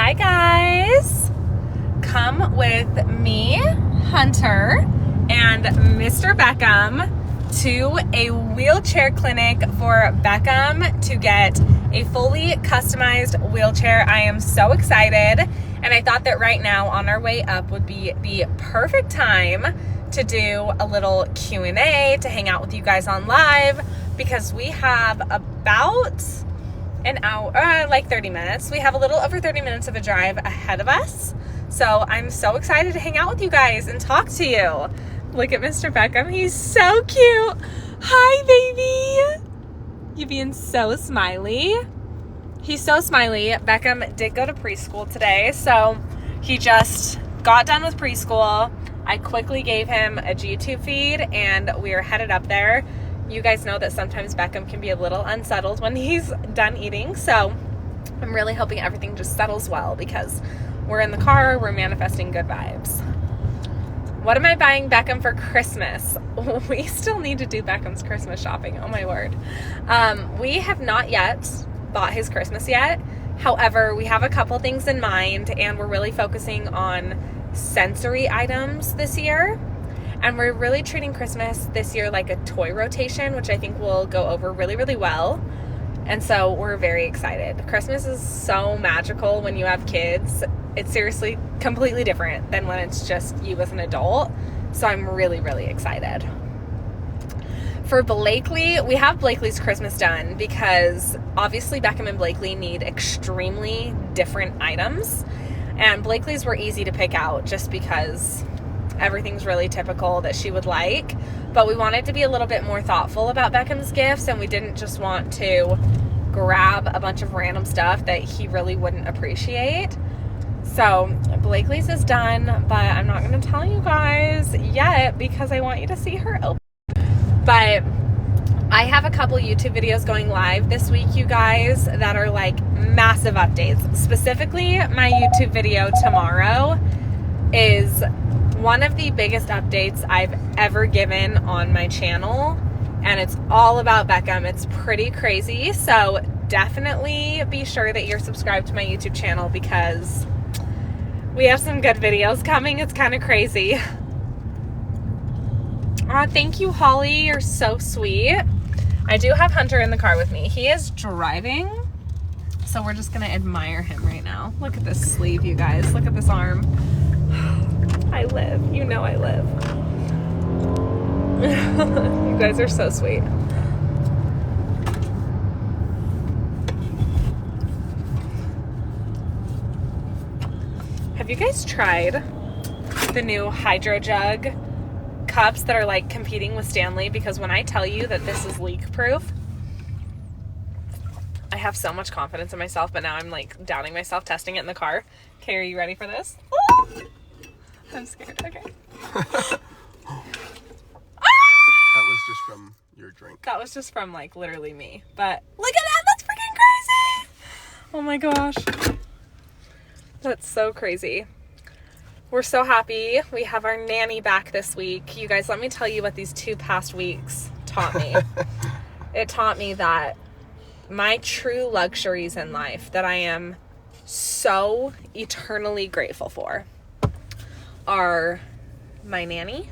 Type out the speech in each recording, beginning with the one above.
Hi guys, come with me, Hunter, and Mr. Beckham to a wheelchair clinic for Beckham to get a fully customized wheelchair. I am so excited, and I thought that right now on our way up would be the perfect time to do a little Q&A, to hang out with you guys on live, because we have about an hour, like 30 minutes. We have a little over 30 minutes of a drive ahead of us. So I'm so excited to hang out with you guys and talk to you. Look at Mr. Beckham. He's so cute. Hi, baby. You being so smiley. He's so smiley. Beckham did go to preschool today. So he just got done with preschool. I quickly gave him a G-tube feed and we are headed up there. You guys know that sometimes Beckham can be a little unsettled when he's done eating, so I'm really hoping everything just settles well because we're in the car, we're manifesting good vibes. What am I buying Beckham for Christmas? We still need to do Beckham's Christmas shopping, oh my word. We have not yet bought his Christmas yet. However, we have a couple things in mind and we're really focusing on sensory items this year. And we're really treating Christmas this year like a toy rotation, which I think will go over really, really well. And so we're very excited. Christmas is so magical when you have kids. It's seriously completely different than when it's just you as an adult. So I'm really, really excited. For Blakely, we have Blakely's Christmas done because obviously Beckham and Blakely need extremely different items. And Blakely's were easy to pick out just because everything's really typical that she would like, but we wanted to be a little bit more thoughtful about Beckham's gifts, and we didn't just want to grab a bunch of random stuff that he really wouldn't appreciate. So Blakely's is done, but I'm not going to tell you guys yet because I want you to see her open. But I have a couple YouTube videos going live this week, you guys, that are like massive updates. Specifically, my YouTube video tomorrow is one of the biggest updates I've ever given on my channel, and it's all about Beckham. It's pretty crazy, so definitely be sure that you're subscribed to my YouTube channel because we have some good videos coming. It's kind of crazy. Thank you, Holly. You're so sweet. I do have Hunter in the car with me. He is driving, so we're just gonna admire him right now. Look at this sleeve, you guys. Look at this arm. I live. You know I live. You guys are so sweet. Have you guys tried the new Hydro Jug cups that are like competing with Stanley? Because when I tell you that this is leak proof, I have so much confidence in myself, but now I'm like doubting myself testing it in the car. Okay, are you ready for this? I'm scared. Okay. That was just from your drink. That was just from like literally me. But look at that. That's freaking crazy. Oh my gosh. That's so crazy. We're so happy. We have our nanny back this week. You guys, let me tell you what these 2 past weeks taught me. It taught me that my true luxuries in life that I am so eternally grateful for are my nanny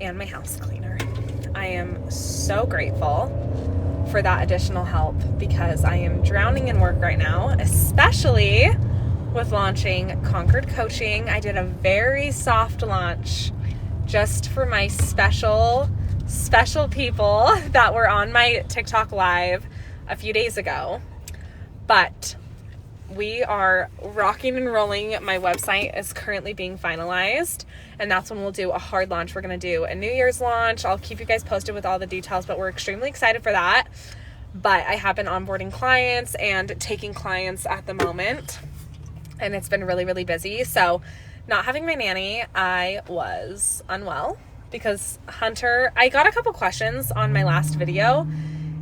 and my house cleaner. I am so grateful for that additional help because I am drowning in work right now, especially with launching Conquered Coaching. I did a very soft launch just for my special people that were on my TikTok live a few days ago. But we are rocking and rolling. My website is currently being finalized, and that's when we'll do a hard launch. We're going to do a New Year's launch. I'll keep you guys posted with all the details, but we're extremely excited for that. But I have been onboarding clients and taking clients at the moment, and it's been really, really busy. So not having my nanny, I was unwell because Hunter, I got a couple questions on my last video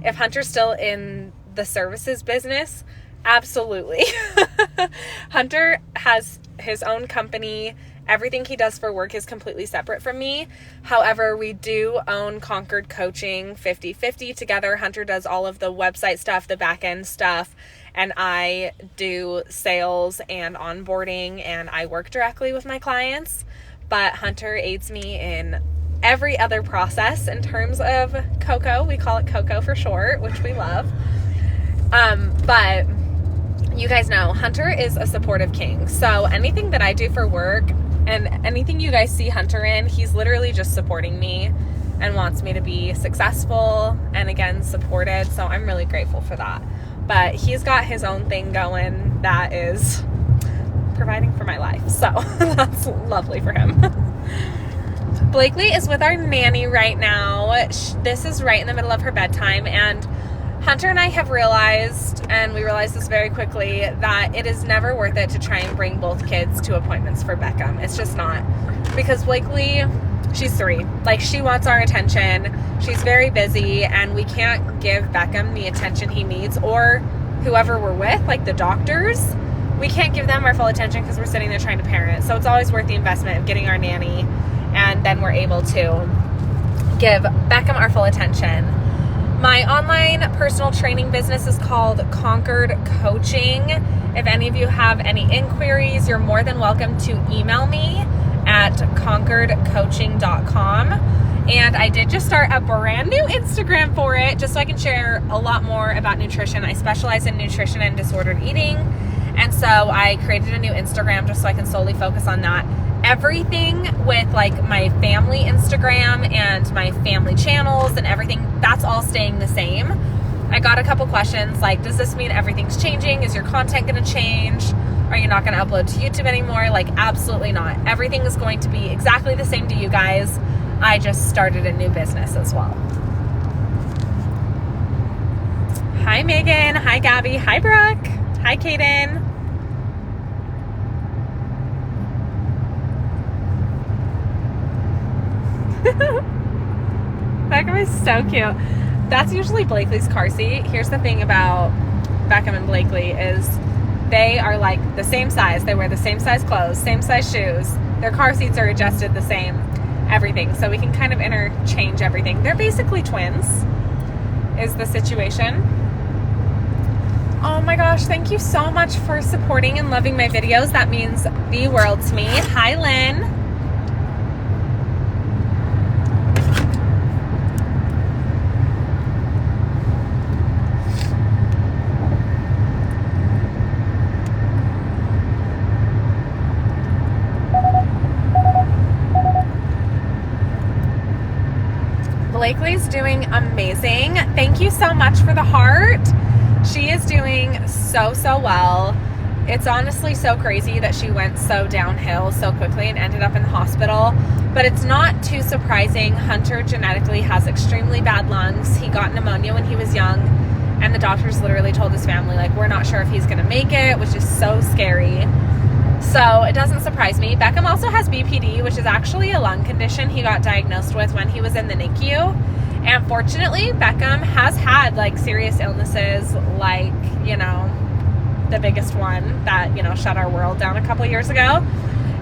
if Hunter's still in the services business. Absolutely. Hunter has his own company. Everything he does for work is completely separate from me. However, we do own Conquered Coaching 50-50 together. Hunter does all of the website stuff, the back end stuff, and I do sales and onboarding, and I work directly with my clients. But Hunter aids me in every other process in terms of Coco. We call it Coco for short, which we love. But you guys know Hunter is a supportive king. So anything that I do for work and anything you guys see Hunter in, he's literally just supporting me and wants me to be successful and, again, supported. So I'm really grateful for that. But he's got his own thing going that is providing for my life. So that's lovely for him. Blakely is with our nanny right now. This is right in the middle of her bedtime, and Hunter and I have realized, and we realized this very quickly, that it is never worth it to try and bring both kids to appointments for Beckham. It's just not. Because Blakely, she's 3. Like, she wants our attention. She's very busy, and we can't give Beckham the attention he needs, or whoever we're with, like the doctors. We can't give them our full attention because we're sitting there trying to parent. So it's always worth the investment of getting our nanny, and then we're able to give Beckham our full attention. My online personal training business is called Conquered Coaching. If any of you have any inquiries, you're more than welcome to email me at conqueredcoaching.com. And I did just start a brand new Instagram for it, just so I can share a lot more about nutrition. I specialize in nutrition and disordered eating. And so I created a new Instagram just so I can solely focus on that. Everything with like my family Instagram and my family channels and everything, that's all staying the same. I got a couple questions like, does this mean everything's changing? Is your content going to change? Are you not going to upload to YouTube anymore? Like, absolutely not. Everything is going to be exactly the same to you guys. I just started a new business as well. Hi, Megan. Hi, Gabby. Hi, Brooke. Hi, Kaden. Beckham is so cute. That's usually Blakely's car seat. Here's the thing about Beckham and Blakely is they are like the same size. They wear the same size clothes, same size shoes. Their car seats are adjusted the same, everything. So we can kind of interchange everything. They're basically twins is the situation. Oh my gosh, thank you so much for supporting and loving my videos. That means the world to me. Hi, Lynn. Blakely's doing amazing. Thank you so much for the heart. She is doing so well. It's honestly so crazy that she went so downhill so quickly and ended up in the hospital. But it's not too surprising. Hunter genetically has extremely bad lungs. He got pneumonia when he was young, and the doctors literally told his family, like, we're not sure if he's gonna make it, which is so scary. So it doesn't surprise me. Beckham also has BPD, which is actually a lung condition he got diagnosed with when he was in the NICU. And fortunately, Beckham has had like serious illnesses, like, you know, the biggest one that, you know, shut our world down a couple years ago.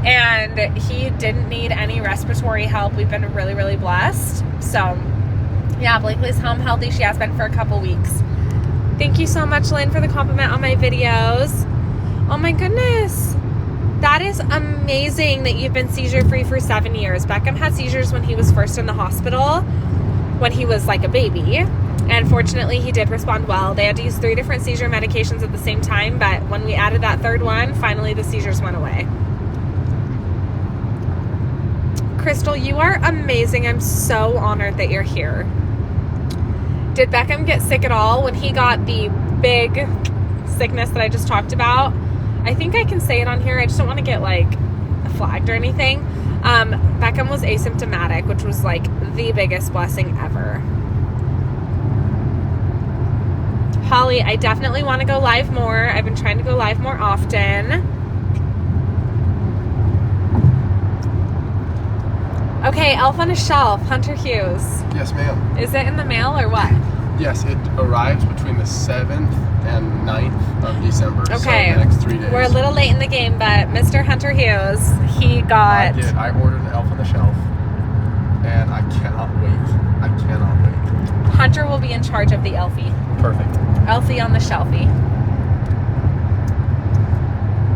And he didn't need any respiratory help. We've been really blessed. So yeah, Blakely's home healthy. She has been for a couple weeks. Thank you so much, Lynn, for the compliment on my videos. Oh my goodness. That is amazing that you've been seizure-free for 7 years. Beckham had seizures when he was first in the hospital, when he was like a baby. And fortunately, he did respond well. They had to use 3 different seizure medications at the same time, but when we added that 3rd one, finally the seizures went away. Crystal, you are amazing. I'm so honored that you're here. Did Beckham get sick at all when he got the big sickness that I just talked about? I think I can say it on here. I just don't want to get like flagged or anything. Beckham was asymptomatic, which was like the biggest blessing ever. Holly, I definitely want to go live more. I've been trying to go live more often. Okay, Elf on a Shelf, Hunter Hughes. Yes, ma'am. Is it in the mail or what? Yes, it arrives between the 7th and 9th of December. Okay. So the next 3 days. We're a little late in the game, but Mr. Hunter Hughes, he got... I ordered an Elf on the Shelf, and I cannot wait. I cannot wait. Hunter will be in charge of the Elfie. Perfect. Elfie on the Shelfie.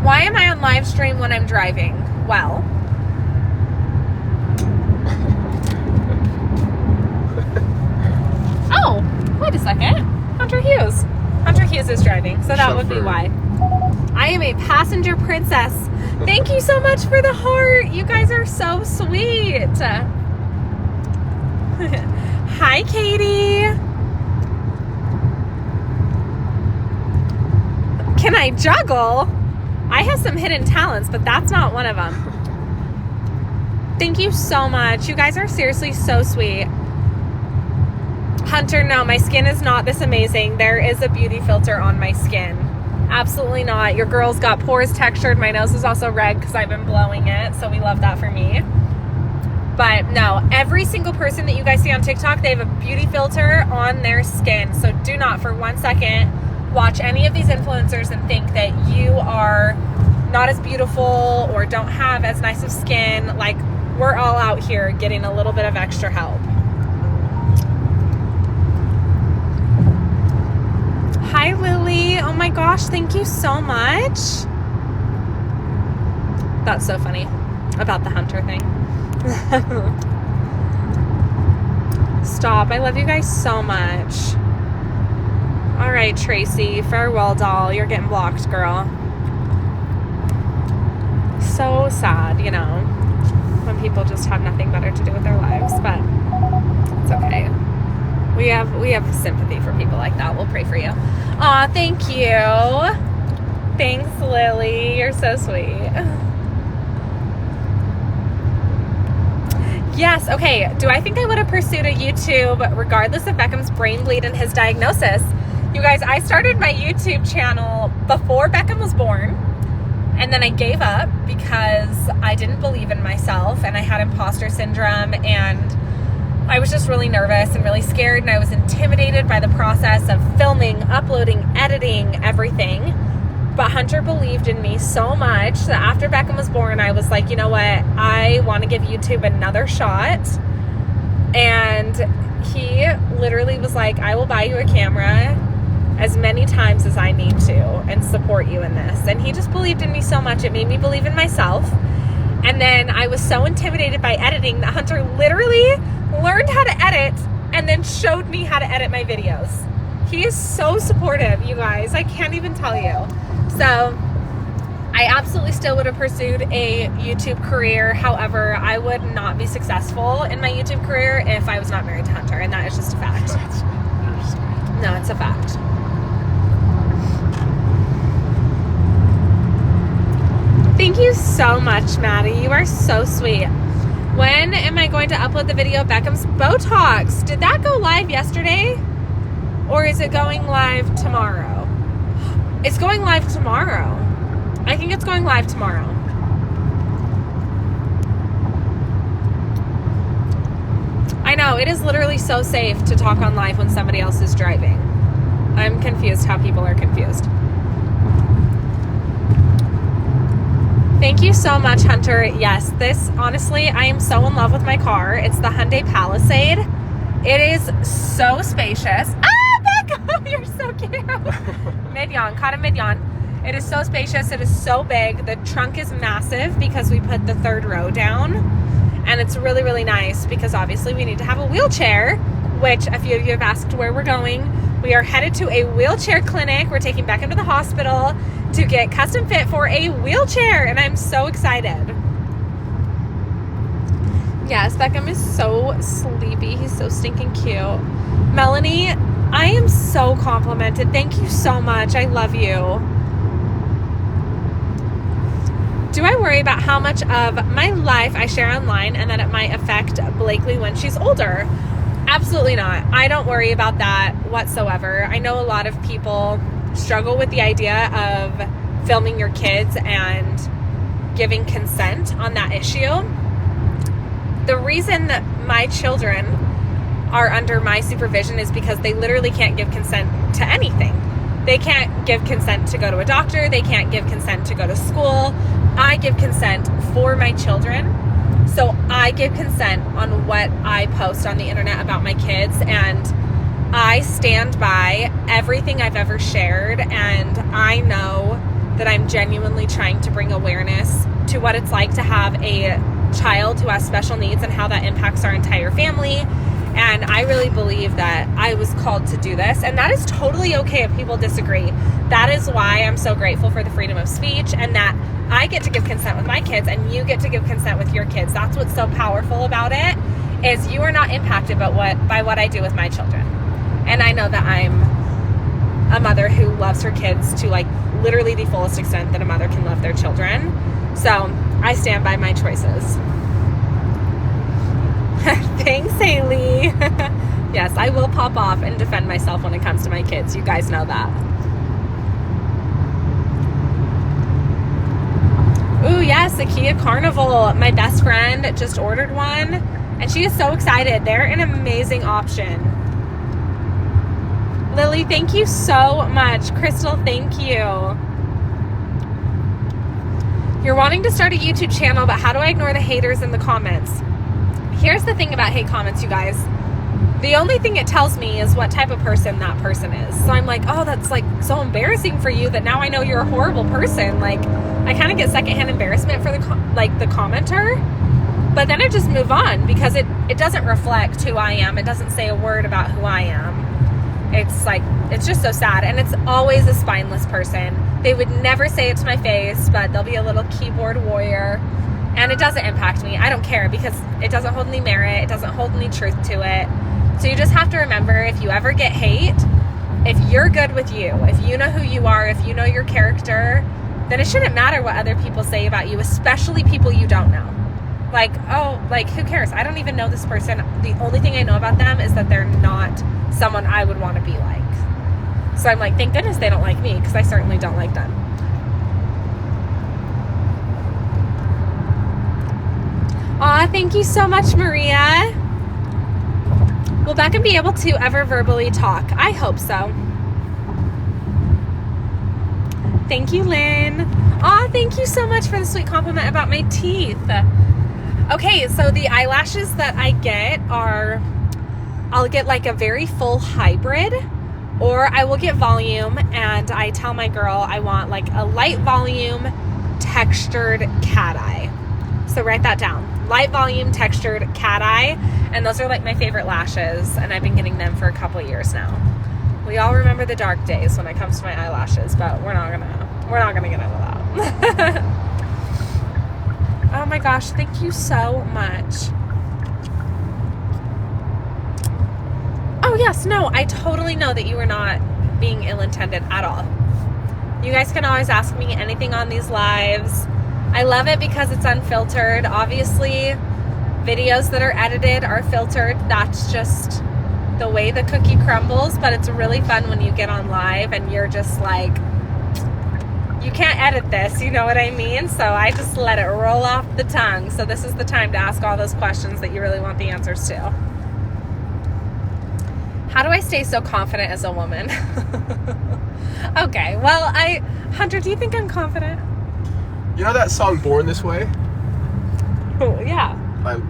Why am I on live stream when I'm driving? Well, oh, wait a second. Hunter Hughes. Hunter Hughes is driving, so that would be why. I am a passenger princess. Thank you so much for the heart. You guys are so sweet. Hi, Katie. Can I juggle? I have some hidden talents, but that's not one of them. Thank you so much. You guys are seriously so sweet. Hunter, no, my skin is not this amazing. There is a beauty filter on my skin. Absolutely not. Your girl's got pores textured. My nose is also red because I've been blowing it, so we love that for me. But no, every single person that you guys see on TikTok, they have a beauty filter on their skin. So do not for 1 second watch any of these influencers and think that you are not as beautiful or don't have as nice of skin. Like, we're all out here getting a little bit of extra help. Hi, Lily. Oh my gosh, thank you so much. That's so funny about the Hunter thing. Stop. I love you guys so much. All right, Tracy. Farewell, doll. You're getting blocked, girl. So sad, you know, when people just have nothing better to do with their lives, but it's okay. We have sympathy for people like that. We'll pray for you. Aw, thank you. Thanks, Lily. You're so sweet. Yes, okay. Do I think I would have pursued a YouTube regardless of Beckham's brain bleed and his diagnosis? You guys, I started my YouTube channel before Beckham was born, and then I gave up because I didn't believe in myself, and I had imposter syndrome, and I was just really nervous and really scared, and I was intimidated by the process of filming, uploading, editing, everything. But Hunter believed in me so much that after Beckham was born, I was like, you know what? I want to give YouTube another shot. And he literally was like, I will buy you a camera as many times as I need to and support you in this. And he just believed in me so much. It made me believe in myself. And then I was so intimidated by editing that Hunter literally learned how to edit and then showed me how to edit my videos. He is so supportive, you guys. I can't even tell you. So I absolutely still would have pursued a YouTube career. However, I would not be successful in my YouTube career if I was not married to Hunter, and that is just a fact. No, it's a fact. Thank you so much, Maddie. You are so sweet. When am I going to upload the video of Beckham's Botox? Did that go live yesterday? Or is it going live tomorrow? It's going live tomorrow. I think it's going live tomorrow. I know, it is literally so safe to talk on live when somebody else is driving. I'm confused how people are confused. Thank you so much, Hunter. Yes, this, honestly, I am so in love with my car. It's the Hyundai Palisade. It is so spacious. Becca, you're so cute. Mid-yawn, caught a mid-yawn. It is so spacious. It is so big. The trunk is massive because we put the third row down. And it's really, really nice because obviously we need to have a wheelchair, which a few of you have asked where we're going. We are headed to a wheelchair clinic. We're taking Beckham to the hospital to get custom fit for a wheelchair, and I'm so excited. Yes, Beckham is so sleepy. He's so stinking cute. Melanie, I am so complimented. Thank you so much. I love you. Do I worry about how much of my life I share online and that it might affect Blakely when she's older? Absolutely not. I don't worry about that whatsoever. I know a lot of people struggle with the idea of filming your kids and giving consent on that issue. The reason that my children are under my supervision is because they literally can't give consent to anything. They can't give consent to go to a doctor. They can't give consent to go to school. I give consent for my children. So I give consent on what I post on the internet about my kids, and I stand by everything I've ever shared, and I know that I'm genuinely trying to bring awareness to what it's like to have a child who has special needs and how that impacts our entire family. And I really believe that I was called to do this, and that is totally okay if people disagree. That is why I'm so grateful for the freedom of speech, and that I get to give consent with my kids and you get to give consent with your kids. That's what's so powerful about it, is you are not impacted by what I do with my children. And I know that I'm a mother who loves her kids to like literally the fullest extent that a mother can love their children. So I stand by my choices. Thanks, Haley. Yes, I will pop off and defend myself when it comes to my kids. You guys know that. Ooh, yes, a Kia Carnival. My best friend just ordered one, and she is so excited. They're an amazing option. Lily, thank you so much. Crystal, thank you. You're wanting to start a YouTube channel, but how do I ignore the haters in the comments? Here's the thing about hate comments, you guys. The only thing it tells me is what type of person that person is. So I'm like, oh, that's like so embarrassing for you that now I know you're a horrible person. Like, I kind of get secondhand embarrassment for the commenter, but then I just move on because it doesn't reflect who I am. It doesn't say a word about who I am. It's like, it's just so sad. And it's always a spineless person. They would never say it to my face, but they'll be a little keyboard warrior. And it doesn't impact me. I don't care because it doesn't hold any merit. It doesn't hold any truth to it. So you just have to remember, if you ever get hate, if you're good with you, if you know who you are, if you know your character, then it shouldn't matter what other people say about you, especially people you don't know. Like, oh, like, who cares? I don't even know this person. The only thing I know about them is that they're not someone I would want to be like. So I'm like, thank goodness they don't like me, because I certainly don't like them. Aw, thank you so much, Maria. Will Beckham be able to ever verbally talk? I hope so. Thank you, Lynn. Aw, thank you so much for the sweet compliment about my teeth. Okay, so the eyelashes that I get are, I'll get like a very full hybrid, or I will get volume, and I tell my girl I want like a light volume textured cat eye. So write that down. Light volume textured cat eye, and those are like my favorite lashes, and I've been getting them for a couple years now. We all remember the dark days when it comes to my eyelashes, but we're not gonna get into that. Oh my gosh, thank you so much. Oh yes, no, I totally know that you were not being ill-intended at all. You guys can always ask me anything on these lives. I love it because it's unfiltered. Obviously, videos that are edited are filtered. That's just the way the cookie crumbles, but it's really fun when you get on live and you're just like, you can't edit this, you know what I mean? So I just let it roll off the tongue. So this is the time to ask all those questions that you really want the answers to. How do I stay so confident as a woman? Okay, well, Hunter, do you think I'm confident? You know that song Born This Way? Oh, yeah.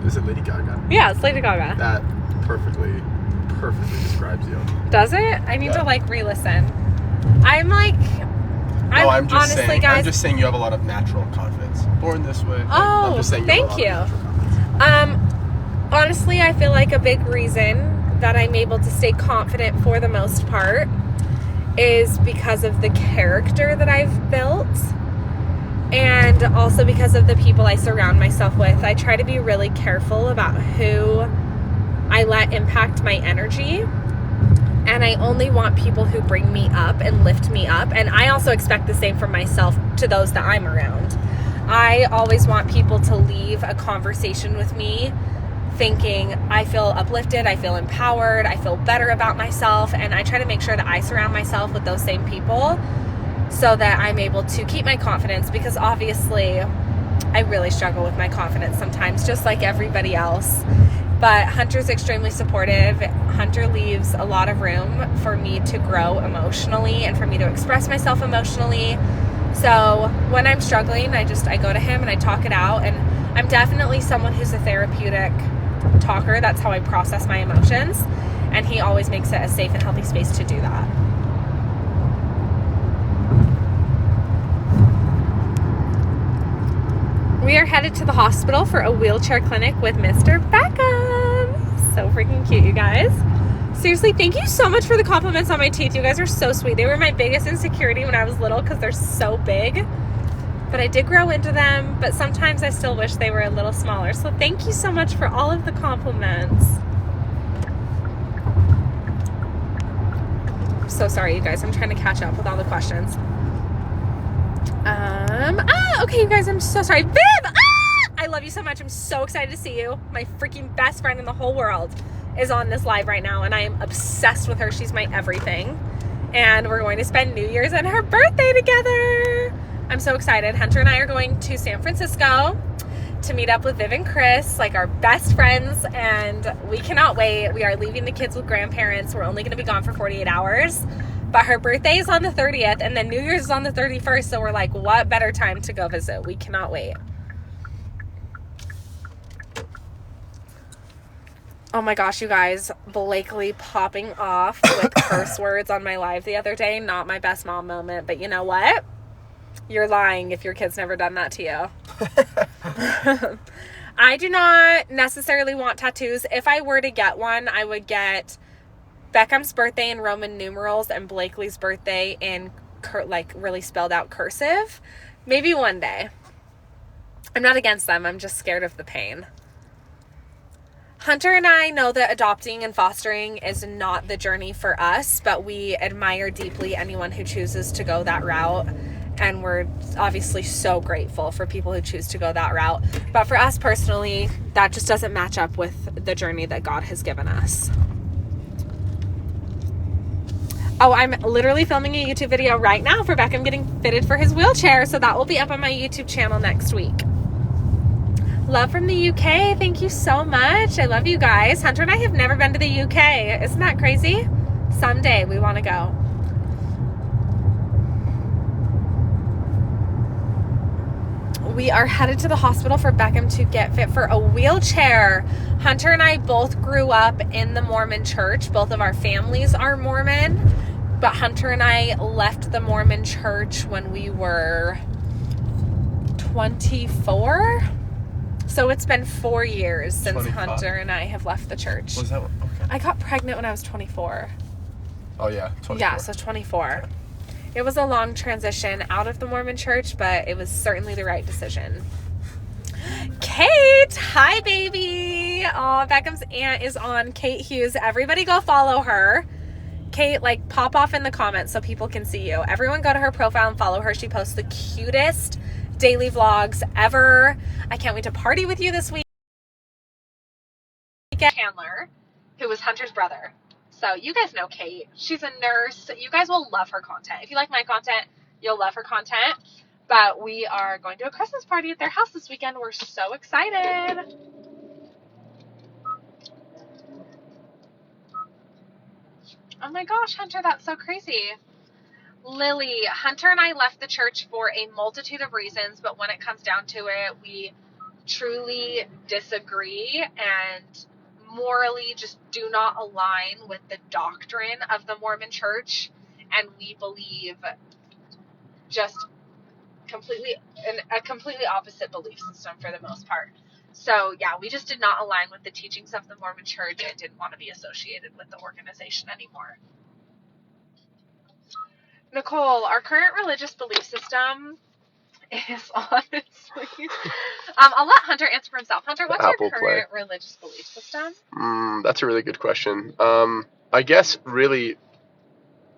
Is it Lady Gaga? Yeah, it's Lady Gaga. That perfectly describes you. Does it? I need to like re-listen. I'm just honestly, saying, guys, I'm just saying you have a lot of natural confidence. Born This Way. Oh, I'm just saying thank you. Honestly, I feel like a big reason that I'm able to stay confident for the most part is because of the character that I've built, and also because of the people I surround myself with. I try to be really careful about who I let impact my energy, and I only want people who bring me up and lift me up. And I also expect the same from myself to those that I'm around. I always want people to leave a conversation with me thinking, I feel uplifted, I feel empowered, I feel better about myself, and I try to make sure that I surround myself with those same people so that I'm able to keep my confidence, because obviously I really struggle with my confidence sometimes, just like everybody else. But Hunter's extremely supportive. Hunter leaves a lot of room for me to grow emotionally and for me to express myself emotionally. So when I'm struggling, I go to him and I talk it out. And I'm definitely someone who's a therapeutic talker. That's how I process my emotions. And he always makes it a safe and healthy space to do that. are headed to the hospital for a wheelchair clinic with Mr. Beckham. So freaking cute, you guys. Seriously, thank you so much for the compliments on my teeth. You guys are so sweet. They were my biggest insecurity when I was little because they're so big. But I did grow into them, but sometimes I still wish they were a little smaller. So thank you so much for all of the compliments. I'm so sorry, you guys. I'm trying to catch up with all the questions. Okay, you guys, I'm so sorry. Viv! I love you so much. I'm so excited to see you. My freaking best friend in the whole world is on this live right now, and I am obsessed with her. She's my everything. And we're going to spend New Year's and her birthday together. I'm so excited. Hunter and I are going to San Francisco to meet up with Viv and Chris, like our best friends, and we cannot wait. We are leaving the kids with grandparents. We're only going to be gone for 48 hours. But her birthday is on the 30th, and then New Year's is on the 31st, so we're like, what better time to go visit? We cannot wait. Oh my gosh, you guys, Blakely popping off with curse words on my live the other day. Not my best mom moment, but you know what? You're lying if your kid's never done that to you. I do not necessarily want tattoos. If I were to get one, I would get Beckham's birthday in Roman numerals and Blakely's birthday in like really spelled out cursive. Maybe one day. I'm not against them. I'm just scared of the pain. Hunter and I know that adopting and fostering is not the journey for us, but we admire deeply anyone who chooses to go that route. And we're obviously so grateful for people who choose to go that route. But for us personally, that just doesn't match up with the journey that God has given us. Oh, I'm literally filming a YouTube video right now for Beckham getting fitted for his wheelchair. So that will be up on my YouTube channel next week. Love from the UK. Thank you so much. I love you guys. Hunter and I have never been to the UK. Isn't that crazy? Someday we want to go. We are headed to the hospital for Beckham to get fit for a wheelchair. Hunter and I both grew up in the Mormon Church. Both of our families are Mormon. But Hunter and I left the Mormon Church when we were 24. So it's been 4 years since 25. Hunter and I have left the church. Was that one? Okay. I got pregnant when I was 24. Oh, yeah. 24. Yeah, so 24. It was a long transition out of the Mormon Church, but it was certainly the right decision. Kate, hi baby. Oh, Beckham's aunt is on. Kate Hughes. Everybody go follow her. Kate, like, pop off in the comments so people can see you. Everyone go to her profile and follow her. She posts the cutest daily vlogs ever. I can't wait to party with you this week. Chandler, who was Hunter's brother. So you guys know Kate. She's a nurse. You guys will love her content. If you like my content, you'll love her content. But we are going to a Christmas party at their house this weekend. We're so excited. Oh my gosh, Hunter, that's so crazy. Lily, Hunter and I left the church for a multitude of reasons, but when it comes down to it, we truly disagree and morally just do not align with the doctrine of the Mormon Church, and we believe just a completely opposite belief system for the most part. So yeah, we just did not align with the teachings of the Mormon Church and didn't want to be associated with the organization anymore. Nicole, our current religious belief system is honestly... I'll let Hunter answer for himself. Hunter, what's your current religious belief system? That's a really good question. I guess really...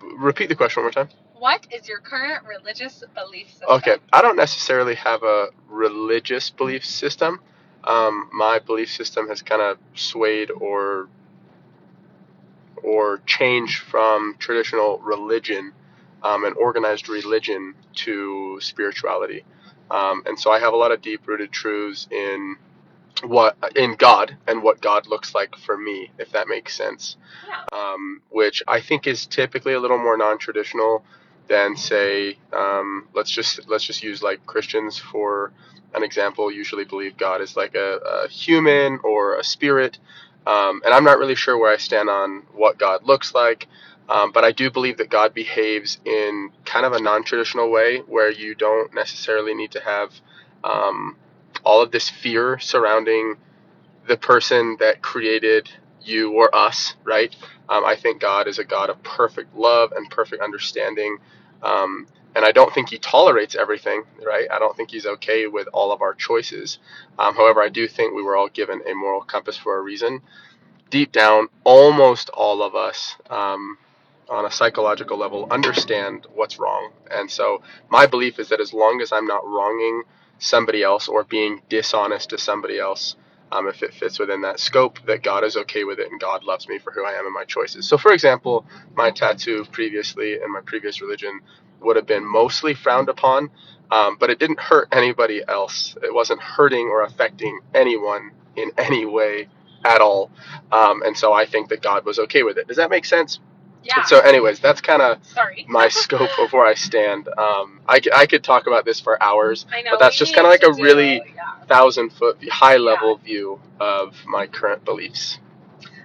Repeat the question one more time. What is your current religious belief system? Okay, I don't necessarily have a religious belief system. My belief system has kind of swayed or changed from traditional religion and organized religion to spirituality. And so I have a lot of deep-rooted truths in God and what God looks like for me, if that makes sense. Yeah. Which I think is typically a little more non-traditional than, say, let's just use like Christians for an example. Usually believe God is like a human or a spirit, and I'm not really sure where I stand on what God looks like. But I do believe that God behaves in kind of a non-traditional way where you don't necessarily need to have all of this fear surrounding the person that created you or us, right? I think God is a God of perfect love and perfect understanding. And I don't think he tolerates everything, right? I don't think he's okay with all of our choices. However, I do think we were all given a moral compass for a reason. Deep down, almost all of us, on a psychological level, understand what's wrong. And so my belief is that as long as I'm not wronging somebody else or being dishonest to somebody else, if it fits within that scope, that God is okay with it and God loves me for who I am and my choices. So for example, my tattoo previously in my previous religion would have been mostly frowned upon, but it didn't hurt anybody else. It wasn't hurting or affecting anyone in any way at all. And so I think that God was okay with it. Does that make sense? Yeah. So anyways, that's kind of Sorry. my scope of where I stand. I could talk about this for hours, I know, but that's just kind of like a really 1,000-foot high level view of my current beliefs.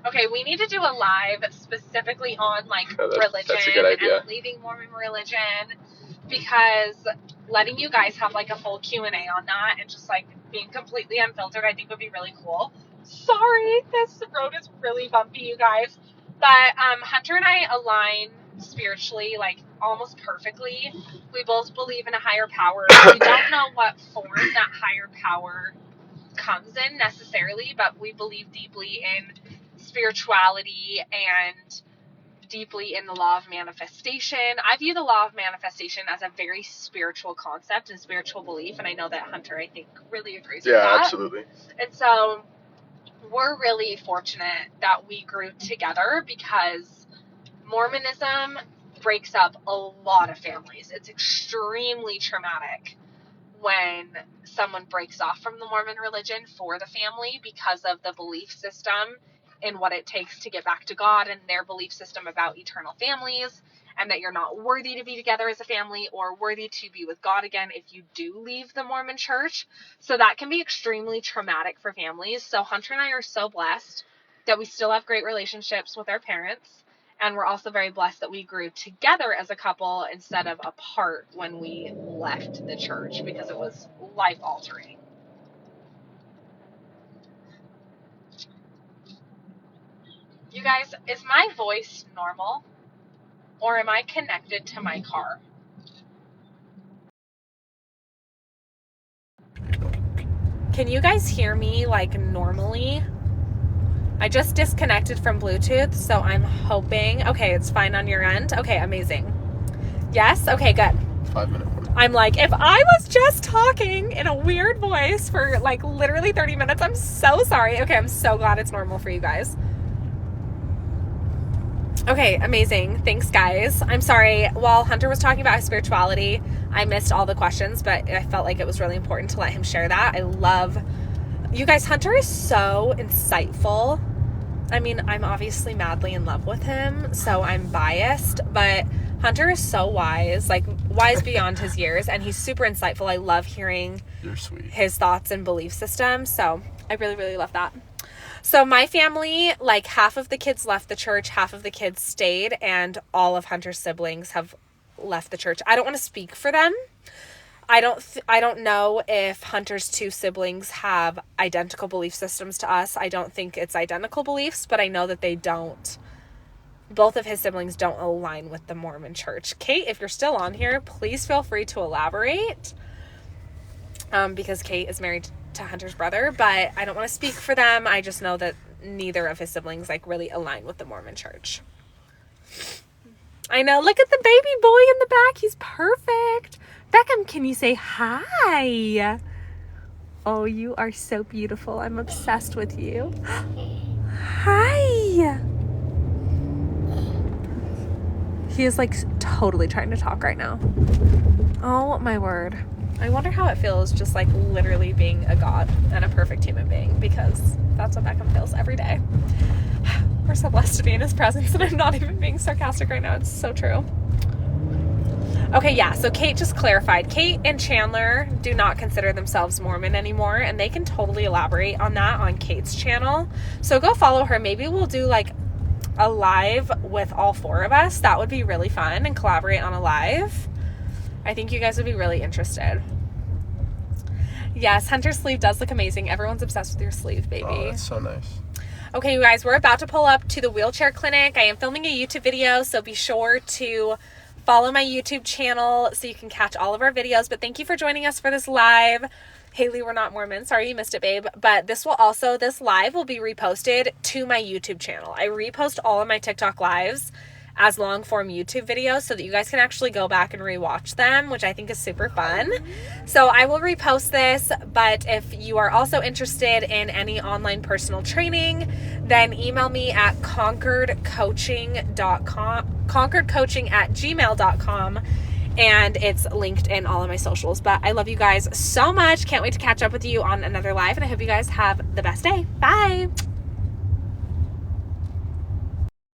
Okay, we need to do a live specifically on religion that's a good idea. and leaving Mormon religion, because letting you guys have a full Q&A on that and just being completely unfiltered, I think would be really cool. Sorry, this road is really bumpy, you guys. But Hunter and I align spiritually almost perfectly. We both believe in a higher power. We don't know what form that higher power comes in necessarily, but we believe deeply in spirituality and deeply in the law of manifestation. I view the law of manifestation as a very spiritual concept and spiritual belief, and I know that Hunter, I think, really agrees with that. Yeah, absolutely. And so we're really fortunate that we grew together, because Mormonism breaks up a lot of families. It's extremely traumatic when someone breaks off from the Mormon religion for the family because of the belief system and what it takes to get back to God, and their belief system about eternal families, and that you're not worthy to be together as a family or worthy to be with God again if you do leave the Mormon Church. So that can be extremely traumatic for families. So Hunter and I are so blessed that we still have great relationships with our parents. And we're also very blessed that we grew together as a couple instead of apart when we left the church, because it was life-altering. You guys, is my voice normal? Or am I connected to my car? Can you guys hear me normally? I just disconnected from Bluetooth, so I'm hoping. Okay, it's fine on your end. Okay, amazing. Yes? Okay, good. 5 minutes. I'm if I was just talking in a weird voice for literally 30 minutes, I'm so sorry. Okay, I'm so glad it's normal for you guys. Okay, amazing. Thanks, guys. I'm sorry. While Hunter was talking about his spirituality, I missed all the questions, but I felt like it was really important to let him share that. I love you guys. Hunter is so insightful. I mean, I'm obviously madly in love with him, so I'm biased, but Hunter is so wise, wise beyond his years, and he's super insightful. I love hearing his thoughts and belief system, so I really, really love that. So my family, half of the kids left the church, half of the kids stayed, and all of Hunter's siblings have left the church. I don't want to speak for them. I don't know if Hunter's two siblings have identical belief systems to us. I don't think it's identical beliefs, but I know that they don't. Both of his siblings don't align with the Mormon Church. Kate, if you're still on here, please feel free to elaborate, because Kate is married to Hunter's brother, but I don't want to speak for them. I just know that neither of his siblings really align with the Mormon Church. I know. Look at the baby boy in the back. He's perfect. Beckham, can you say hi? Oh, you are so beautiful. I'm obsessed with you. Hi. He is totally trying to talk right now. Oh my word. I wonder how it feels just literally being a god and a perfect human being, because that's what Beckham feels every day. We're so blessed to be in his presence, and I'm not even being sarcastic right now. It's so true. Okay, yeah, so Kate just clarified. Kate and Chandler do not consider themselves Mormon anymore, and they can totally elaborate on that on Kate's channel. So go follow her. Maybe we'll do a live with all four of us. That would be really fun, and collaborate on a live. I think you guys would be really interested. Yes, Hunter's sleeve does look amazing. Everyone's obsessed with your sleeve, baby. Oh, that's so nice. Okay, you guys, we're about to pull up to the wheelchair clinic. I am filming a YouTube video, so be sure to follow my YouTube channel so you can catch all of our videos. But thank you for joining us for this live. Haley, we're not Mormon. Sorry you missed it, babe. But this live will be reposted to my YouTube channel. I repost all of my TikTok lives as long form YouTube videos so that you guys can actually go back and rewatch them, which I think is super fun. So I will repost this, but if you are also interested in any online personal training, then email me at conqueredcoaching@gmail.com, and it's linked in all of my socials. But I love you guys so much. Can't wait to catch up with you on another live, and I hope you guys have the best day. Bye.